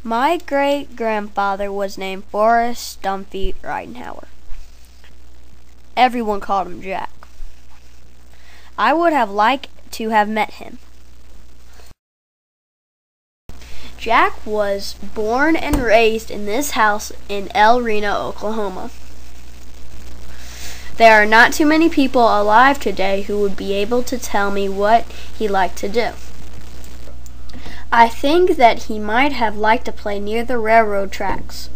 My great-grandfather was named Forrest Stumpy Ridenhour. Everyone called him Jack. I would have liked to have met him. Jack was born and raised in this house in El Reno, Oklahoma. There are not too many people alive today who would be able to tell me what he liked to do. I think that he might have liked to play near the railroad tracks.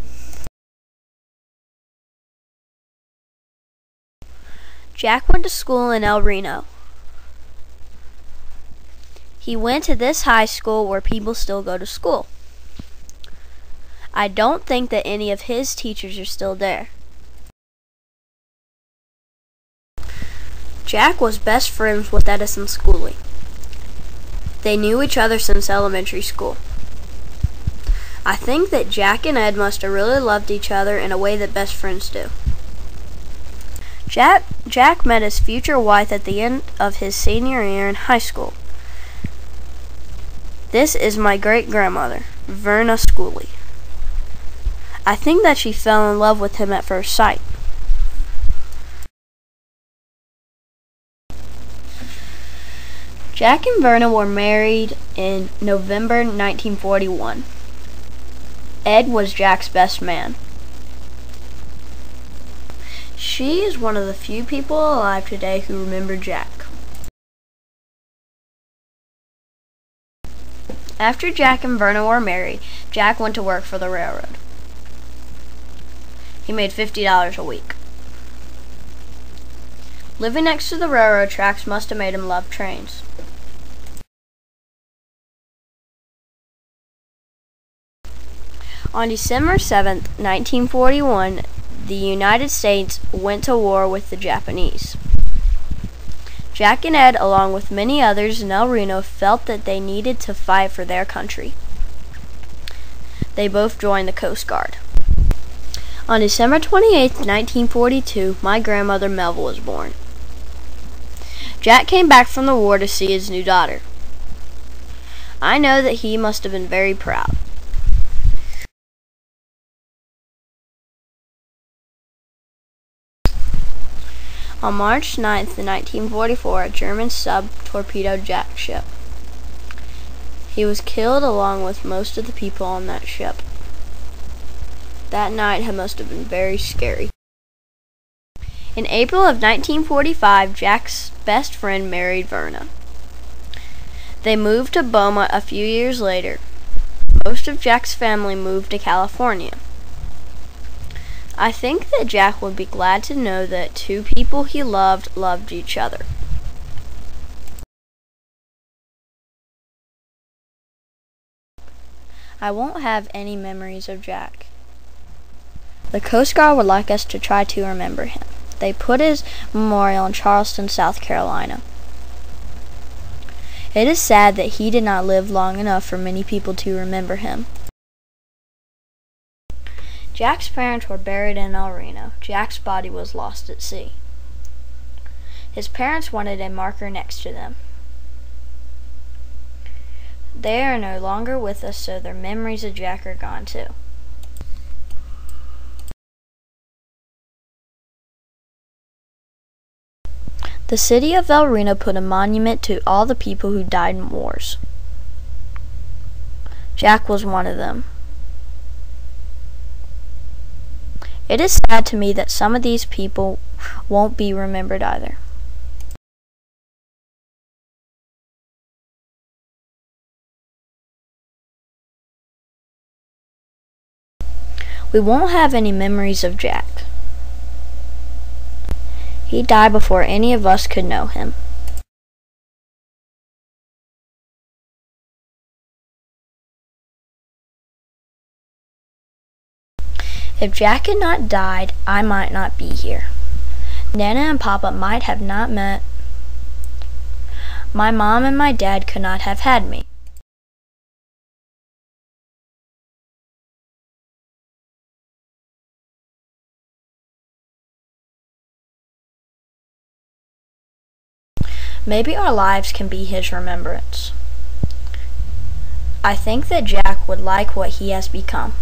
Jack went to school in El Reno. He went to this high school where people still go to school. I don't think that any of his teachers are still there. Jack was best friends with Edison Schooley. They knew each other since elementary school. I think that Jack and Ed must have really loved each other in a way that best friends do. Jack met his future wife at the end of his senior year in high school. This is my great-grandmother, Verna Schooley. I think that she fell in love with him at first sight. Jack and Verna were married in November 1941. Ed was Jack's best man. She is one of the few people alive today who remember Jack. After Jack and Verna were married, Jack went to work for the railroad. He made $50 a week. Living next to the railroad tracks must have made him love trains. On December 7, 1941, the United States went to war with the Japanese. Jack and Ed, along with many others in El Reno, felt that they needed to fight for their country. They both joined the Coast Guard. On December 28, 1942, my grandmother Melville was born. Jack came back from the war to see his new daughter. I know that he must have been very proud. On March 9, 1944, a German sub torpedoed Jack's ship. He was killed along with most of the people on that ship. That night must have been very scary. In April of 1945, Jack's best friend married Verna. They moved to Boma a few years later. Most of Jack's family moved to California. I think that Jack would be glad to know that two people he loved each other. I won't have any memories of Jack. The Coast Guard would like us to try to remember him. They put his memorial in Charleston, South Carolina. It is sad that he did not live long enough for many people to remember him. Jack's parents were buried in El Reno. Jack's body was lost at sea. His parents wanted a marker next to them. They are no longer with us, so their memories of Jack are gone too. The city of El Reno put a monument to all the people who died in wars. Jack was one of them. It is sad to me that some of these people won't be remembered either. We won't have any memories of Jack. He died before any of us could know him. If Jack had not died, I might not be here. Nana and Papa might have not met. My mom and my dad could not have had me. Maybe our lives can be his remembrance. I think that Jack would like what he has become.